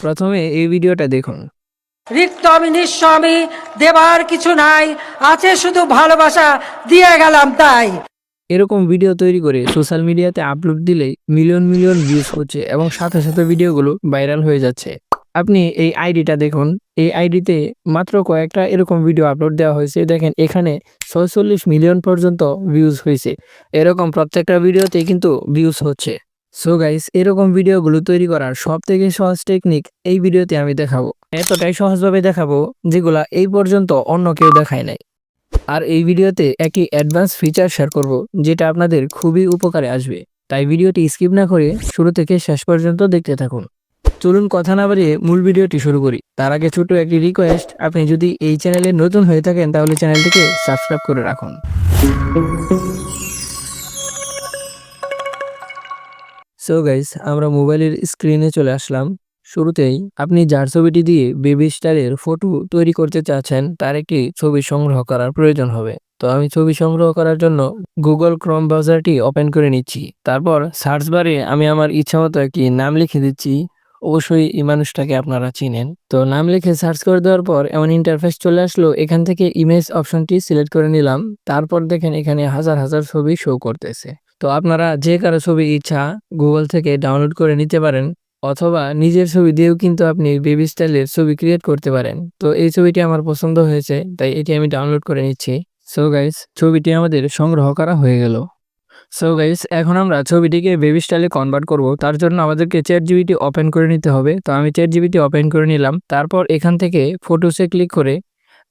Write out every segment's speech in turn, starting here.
প্রথমে এই ভিডিওটা দেখুন। রিক্ত আমি নিঃস্ব আমি, দেবার কিছু নাই, আছে শুধু ভালোবাসা, দিয়ে গেলাম তাই। এরকম ভিডিও তৈরি করে সোশ্যাল মিডিয়াতে আপলোড দিলেই মিলিয়ন মিলিয়ন ভিউজ হচ্ছে এবং সাথে সাথে ভিডিওগুলো ভাইরাল হয়ে যাচ্ছে। আপনি এই আইডিটা দেখুন, এই আইডিতে মাত্র কয়েকটা এরকম ভিডিও আপলোড দেওয়া হয়েছে। দেখেন এখানে 46 মিলিয়ন পর্যন্ত ভিউজ হয়েছে। এরকম প্রত্যেকটা ভিডিওতে কিন্তু ভিউজ হচ্ছে। সো গাইস, এরকম ভিডিওগুলো তৈরি করার সব থেকে সহজ টেকনিক এই ভিডিওতে আমি দেখাবো। এতটাই সহজভাবে দেখাবো যেগুলা এই পর্যন্ত অন্য কেউ দেখায় নাই। আর এই ভিডিওতে একটি অ্যাডভান্স ফিচার শেয়ার করব যেটা আপনাদের খুবই উপকারে আসবে। তাই ভিডিওটি স্কিপ না করে শুরু থেকে শেষ পর্যন্ত দেখতে থাকুন। চলুন কথা না বাড়িয়ে মূল ভিডিওটি শুরু করি। তার আগে ছোট একটি রিকোয়েস্ট, আপনি যদি এই চ্যানেলে নতুন হয়ে থাকেন তাহলে চ্যানেলটিকে সাবস্ক্রাইব করে রাখুন। সো গাইস, আমরা মোবাইলের স্ক্রিনে চলে আসলাম। শুরুতেই আপনি যার ছবিটি দিয়ে বেবি স্টারের ফটো তৈরি করতে চাচ্ছেন তার একটি ছবি সংগ্রহ করার প্রয়োজন হবে। তো আমি ছবি সংগ্রহ করার জন্য গুগল ক্রোম ব্রাউজারটি ওপেন করে নিচ্ছি। তারপর সার্চ বারে আমি আমার ইচ্ছামতো একটি নাম লিখে দিচ্ছি। অবশ্যই এই মানুষটাকে আপনারা চিনেন। তো নাম লিখে সার্চ করে দেওয়ার পর এমন ইন্টারফেস চলে আসলো। এখান থেকে ইমেজ অপশনটি সিলেক্ট করে নিলাম। তারপর দেখেন এখানে হাজার হাজার ছবি শো করতেছে। তো আপনারা যে কারো ছবি ইচ্ছা গুগল থেকে ডাউনলোড করে নিতে পারেন, অথবা নিজের ছবি দিয়েও কিন্তু আপনি বেবি স্টাইলের ছবি ক্রিয়েট করতে পারেন। তো এই ছবিটি আমার পছন্দ হয়েছে, তাই এটি আমি ডাউনলোড করে নিচ্ছি। সো গাইস, ছবিটি আমাদের সংগ্রহ করা হয়ে গেল। সো গাইস, এখন আমরা ছবিটিকে বেবি স্টাইলে কনভার্ট করব। তার জন্য আমাদেরকে চ্যাটজিপিটি ওপেন করে নিতে হবে। তো আমি চ্যাটজিপিটি ওপেন করে নিলাম। তারপর এখান থেকে ফটোসে ক্লিক করে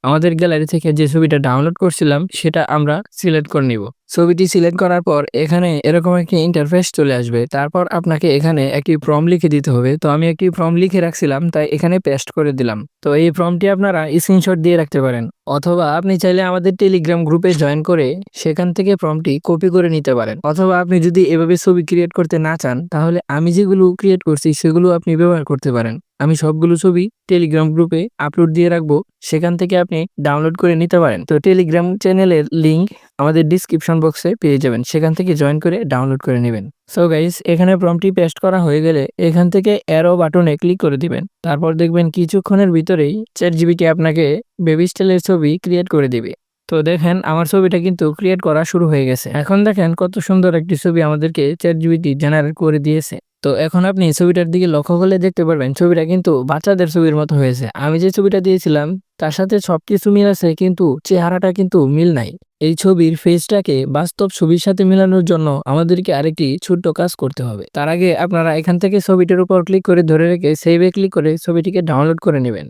আমাদের গ্যালারি থেকে যে ছবিটা ডাউনলোড করছিলাম সেটা আমরা সিলেক্ট করে নিব। ছবিটি সিলেক্ট করার পর এখানে এরকম একটি ইন্টারফেস চলে আসবে। তারপর আপনাকে এখানে একটি প্রম্পট লিখে দিতে হবে। তো আমি একটি প্রম্পট লিখে রাখছিলাম, তাই এখানে পেস্ট করে দিলাম। তো এই প্রম্পটটি আপনারা স্ক্রিনশট দিয়ে রাখতে পারেন, অথবা আপনি চাইলে আমাদের টেলিগ্রাম গ্রুপে জয়েন করে সেখান থেকে প্রম্পটটি কপি করে নিতে পারেন। অথবা আপনি যদি এভাবে ছবি ক্রিয়েট করতে না চান তাহলে আমি যেগুলো ক্রিয়েট করছি সেগুলো আপনি ব্যবহার করতে পারেন। আমি সবগুলো ছবি টেলিগ্রাম গ্রুপে আপলোড দিয়ে রাখবো, সেখান থেকে আপনি ডাউনলোড করে নিতে পারেন। তো টেলিগ্রাম চ্যানেলের লিঙ্ক আমাদের ডিসক্রিপশন বক্সে পেয়ে যাবেন, সেখান থেকে জয়েন করে ডাউনলোড করে নেবেন। সো গাইস, এখানে প্রম্পটটি পেস্ট করা হয়ে গেলে এখান থেকে অ্যারো বাটনে ক্লিক করে দিবেন। তারপর দেখবেন কিছুক্ষণের ভিতরেই চ্যাটজিপিটি আপনাকে বেবি স্টাইলের ছবি ক্রিয়েট করে দিবে। তো দেখেন আমার ছবিটা কিন্তু ক্রিয়েট করা শুরু হয়ে গেছে। এখন দেখেন কত সুন্দর একটি ছবি আমাদেরকে চ্যাটজিপিটি জেনারেট করে দিয়েছে। তো এখন আপনি ছবিটার দিকে লক্ষ্য করলে দেখতে পারবেন ছবিটা কিন্তু বাচ্চাদের ছবির মতো হয়েছে। আমি যে ছবিটা দিয়েছিলাম তার সাথে সবকিছু মিল আছে, কিন্তু চেহারাটা কিন্তু মিল নাই। এই ছবির ফেসটাকে বাস্তব ছবির সাথে মেলানোর জন্য আমাদেরকে আরেকটি ছোট্ট কাজ করতে হবে। তার আগে আপনারা এখান থেকে ছবিটার উপর ক্লিক করে ধরে রেখে সেভে ক্লিক করে ছবিটিকে ডাউনলোড করে নেবেন।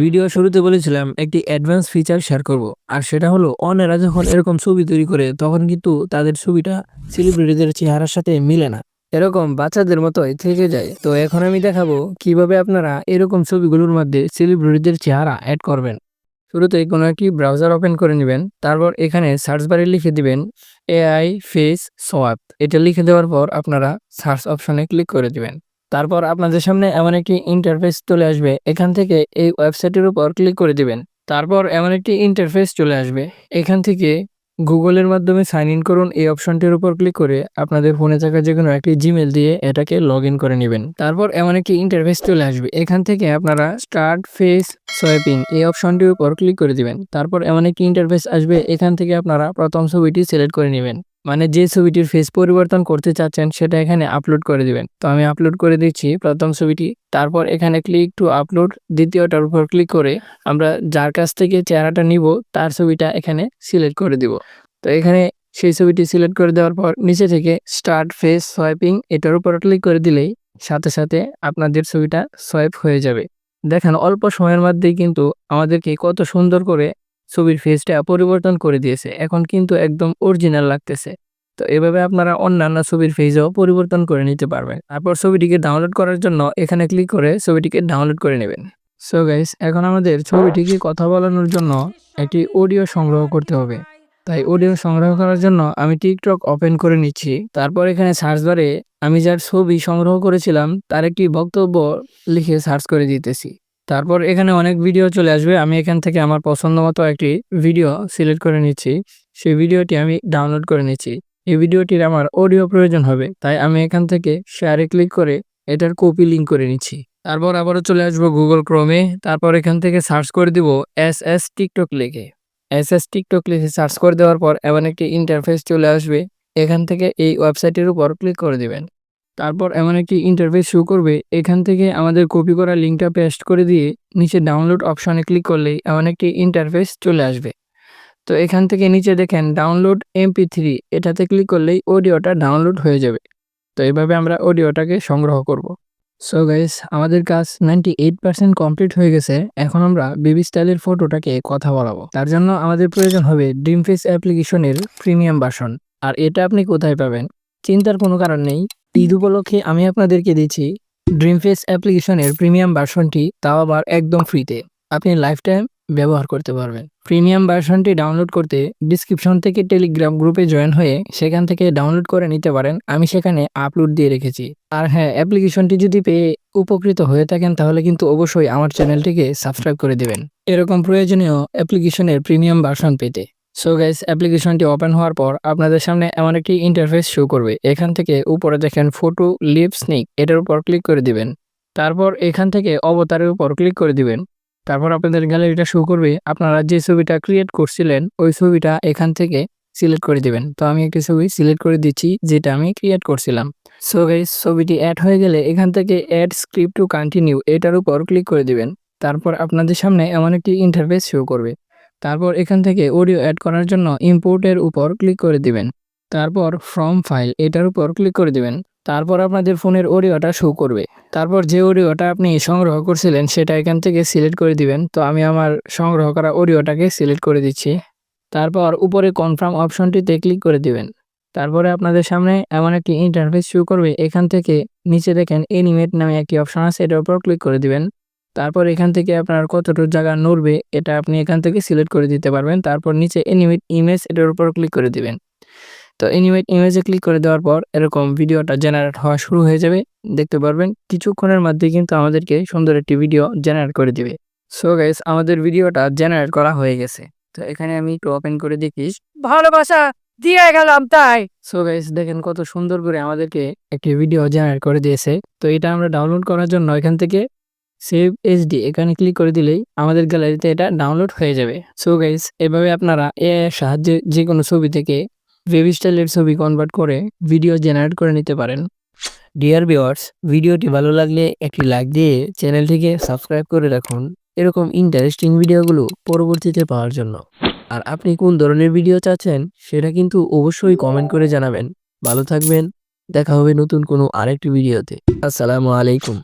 ভিডিও শুরুতে বলেছিলাম একটি অ্যাডভান্স ফিচার শেয়ার করব, আর সেটা হলো অন্যরা যখন এরকম ছবি তৈরি করে তখন কিন্তু তাদের ছবিটা সেলিব্রিটিদের চেহারার সাথে মিলে না, এরকম বাচ্চাদের মতোই থেকে যায়। তো এখন আমি দেখাবো কিভাবে আপনারা এরকম ছবিগুলোর মধ্যে সেলিব্রিটিদের চেহারা অ্যাড করবেন। শুরুতে কোনো একটি ব্রাউজার ওপেন করে নেবেন। তারপর এখানে সার্চ বারে লিখে দিবেন AI ফেস সোয়াপ। এটা লিখে দেওয়ার পর আপনারা সার্চ অপশনে ক্লিক করে দিবেন। তারপর আপনাদের সামনে এমন একটি ইন্টারফেস চলে আসবে। এখান থেকে এই ওয়েবসাইটের উপর ক্লিক করে দিবেন। তারপর এমন একটি ইন্টারফেস চলে আসবে। এখান থেকে গুগলের মাধ্যমে সাইন ইন করুন এই অপশনটির উপর ক্লিক করে আপনাদের ফোনে থাকা যে কোনো একটি জিমেল দিয়ে এটাকে লগ ইন করে নেবেন। তারপর এমন একটি ইন্টারফেস চলে আসবে। এখান থেকে আপনারা স্টার্ট ফেস সোয়াইপিং এই অপশনটির উপর ক্লিক করে দিবেন। তারপর এমন একটি ইন্টারফেস আসবে। এখান থেকে আপনারা প্রথম ছবিটি সিলেক্ট করে নেবেন, মানে যে ছবিটির ফেস পরিবর্তন করতে চাচ্ছেন সেটা এখানে আপলোড করে দিবেন। তো আমি আপলোড করে দিচ্ছি প্রথম ছবিটি। তারপর এখানে ক্লিক টু আপলোড দ্বিতীয়টার উপর ক্লিক করে আমরা যার কাছ থেকে চেহারাটা নিব তার ছবিটা এখানে সিলেক্ট করে দিব। তো এখানে সেই ছবিটি সিলেক্ট করে দেওয়ার পর নিচে থেকে স্টার্ট ফেস সোয়াইপিং এটার উপর ক্লিক করে দিলেই সাথে সাথে আপনাদের ছবিটা সোয়াইপ হয়ে যাবে। দেখেন অল্প সময়ের মধ্যেই কিন্তু আমাদেরকে কত সুন্দর করে ছবির ফেসটা পরিবর্তন করে দিয়েছে। এখন কিন্তু একদম অরিজিনাল লাগতেছে। তো এভাবে আপনারা অন্যান্য ছবির ফেসও পরিবর্তন করে নিতে পারবেন। তারপর ছবিটিকে ডাউনলোড করার জন্য এখানে ক্লিক করে ছবিটিকে ডাউনলোড করে নেবেন। সো গাইস, এখন আমাদের ছবিটিকে কথা বলানোর জন্য একটি অডিও সংগ্রহ করতে হবে। তাই অডিও সংগ্রহ করার জন্য আমি টিকটক ওপেন করে নিচ্ছি। তারপর এখানে সার্চ বারে আমি যার ছবি সংগ্রহ করেছিলাম তার একটি বক্তব্য লিখে সার্চ করে দিতেছি। তারপর এখানে অনেক ভিডিও চলে আসবে। আমি এখান থেকে আমার পছন্দ মতো একটি ভিডিও সিলেক্ট করে নিচ্ছি। সেই ভিডিওটি আমি ডাউনলোড করে নিচ্ছি। এই ভিডিওটির আমার অডিও প্রয়োজন হবে, তাই আমি এখান থেকে শেয়ারে ক্লিক করে এটার কপি লিঙ্ক করে নিচ্ছি। তারপর আবারও চলে আসবো গুগল ক্রোমে। তারপর এখান থেকে সার্চ করে দিব এসএস টিকটক লিখে। এসএস টিকটক লিখে সার্চ করে দেওয়ার পর এমন একটি ইন্টারফেস চলে আসবে। এখান থেকে এই ওয়েবসাইটের উপর ক্লিক করে দিবেন। তারপর এমন একটি ইন্টারফেস শো করবে। এখান থেকে আমাদের কপি করা লিঙ্কটা পেস্ট করে দিয়ে নিচে ডাউনলোড অপশনে ক্লিক করলেই এমন একটি ইন্টারফেস চলে আসবে। তো এখান থেকে নিচে দেখেন ডাউনলোড MP3 এটাতে ক্লিক করলেই অডিওটা ডাউনলোড হয়ে যাবে। তো এভাবে আমরা অডিওটাকে সংগ্রহ করব। সো গাইস, আমাদের কাজ 98% কমপ্লিট হয়ে গেছে। এখন আমরা বেবি স্টাইলের ফটোটাকে কথা বলাবো। তার জন্য আমাদের প্রয়োজন হবে ড্রিমফেস অ্যাপ্লিকেশনের প্রিমিয়াম ভার্সন। আর এটা আপনি কোথায় পাবেন? চিন্তার কোনো কারণ নেই। ঈদ উপলক্ষে আমি আপনাদেরকে দিচ্ছি ড্রিমফেস অ্যাপ্লিকেশনের প্রিমিয়াম ভার্সনটি, তাও আবার একদম ফ্রিতে। আপনি লাইফ টাইম ব্যবহার করতে পারবেন। প্রিমিয়াম ভার্সনটি ডাউনলোড করতে ডিসক্রিপশন থেকে টেলিগ্রাম গ্রুপে জয়েন হয়ে সেখান থেকে ডাউনলোড করে নিতে পারেন। আমি সেখানে আপলোড দিয়ে রেখেছি। আর হ্যাঁ, অ্যাপ্লিকেশনটি যদি পেয়ে উপকৃত হয়ে থাকেন তাহলে কিন্তু অবশ্যই আমার চ্যানেলটিকে সাবস্ক্রাইব করে দিবেন এরকম প্রয়োজনীয় অ্যাপ্লিকেশনের প্রিমিয়াম ভার্সন পেতে। সো গাইস, অ্যাপ্লিকেশনটি ওপেন হওয়ার পর আপনাদের সামনে এমন একটি ইন্টারফেস শো করবে। এখান থেকে উপরে দেখেন ফটো লিপ স্নিক, এটার উপর ক্লিক করে দিবেন। তারপর এখান থেকে অবতারের উপর ক্লিক করে দিবেন। তারপর আপনাদের গ্যালারিটা শো করবে। আপনারা যে ছবিটা ক্রিয়েট করছিলেন ওই ছবিটা এখান থেকে সিলেক্ট করে দিবেন। তো আমি একটি ছবি সিলেক্ট করে দিচ্ছি যেটা আমি ক্রিয়েট করছিলাম। সো গাইস, ছবিটি অ্যাড হয়ে গেলে এখান থেকে অ্যাড স্ক্রিপ্ট টু কন্টিনিউ এটার উপর ক্লিক করে দিবেন। তারপর আপনাদের সামনে এমন একটি ইন্টারফেস শো করবে। তারপর এখান থেকে অডিও অ্যাড করার জন্য ইম্পোর্টের উপর ক্লিক করে দিবেন। তারপর ফ্রম ফাইল এটার উপর ক্লিক করে দিবেন। তারপর আপনাদের ফোনের অডিওটা শো করবে। তারপর যে অডিওটা আপনি সংগ্রহ করছিলেন সেটা এখান থেকে সিলেক্ট করে দিবেন। তো আমি আমার সংগ্রহ করা অডিওটাকে সিলেক্ট করে দিচ্ছি। তারপর উপরে কনফার্ম অপশনটিতে ক্লিক করে দিবেন। তারপরে আপনাদের সামনে এমন একটি ইন্টারফেস শো করবে। এখান থেকে নিচে দেখেন এনিমেট নামে একটি অপশন আছে, এটার উপর ক্লিক করে দিবেন। তারপর এখান থেকে আপনার কতটুকু জায়গা নড়বে এটা আপনি এখান থেকে সিলেক্ট করে দিতে পারবেন। তারপর নিচে এনিমেট ইমেজ এটার উপর ক্লিক করে দিবেন। তো এনিমেট ইমেজে ক্লিক করে দেওয়ার পর এরকম ভিডিওটা জেনারেট হওয়া শুরু হয়ে যাবে। দেখতে পারবেন কিছুক্ষণের মধ্যে কিন্তু আমাদেরকে সুন্দর একটি ভিডিও জেনারেট করে দিবে। সো গাইস, আমাদের ভিডিওটা জেনারেট করা হয়ে গেছে। তো এখানে আমি একটু ওপেন করে দেখি। ভালোবাসা দিয়ে গেলাম তাই। সো গাইস, দেখেন কত সুন্দর করে আমাদেরকে একটি ভিডিও জেনারেট করে দিয়েছে। তো এটা আমরা ডাউনলোড করার জন্য এখান থেকে সেভ এইচডি এখানে ক্লিক করে দিলেই আমাদের গ্যালারিতে এটা ডাউনলোড হয়ে যাবে। সো গাইস, এভাবে আপনারা এআই এর সাহায্যে যে কোনো ছবি থেকে বেবি স্টাইলের ছবি কনভার্ট করে ভিডিও জেনারেট করে নিতে পারেন। ডিয়ার ভিউয়ার্স, ভিডিওটি ভালো লাগলে একটি লাইক দিয়ে চ্যানেলটিকে সাবস্ক্রাইব করে রাখুন এরকম ইন্টারেস্টিং ভিডিওগুলো পরবর্তীতে পাওয়ার জন্য। আর আপনি কোন ধরনের ভিডিও চাচ্ছেন সেটা কিন্তু অবশ্যই কমেন্ট করে জানাবেন। ভালো থাকবেন, দেখা হবে নতুন কোনো আরেকটি ভিডিওতে। আসসালামু আলাইকুম।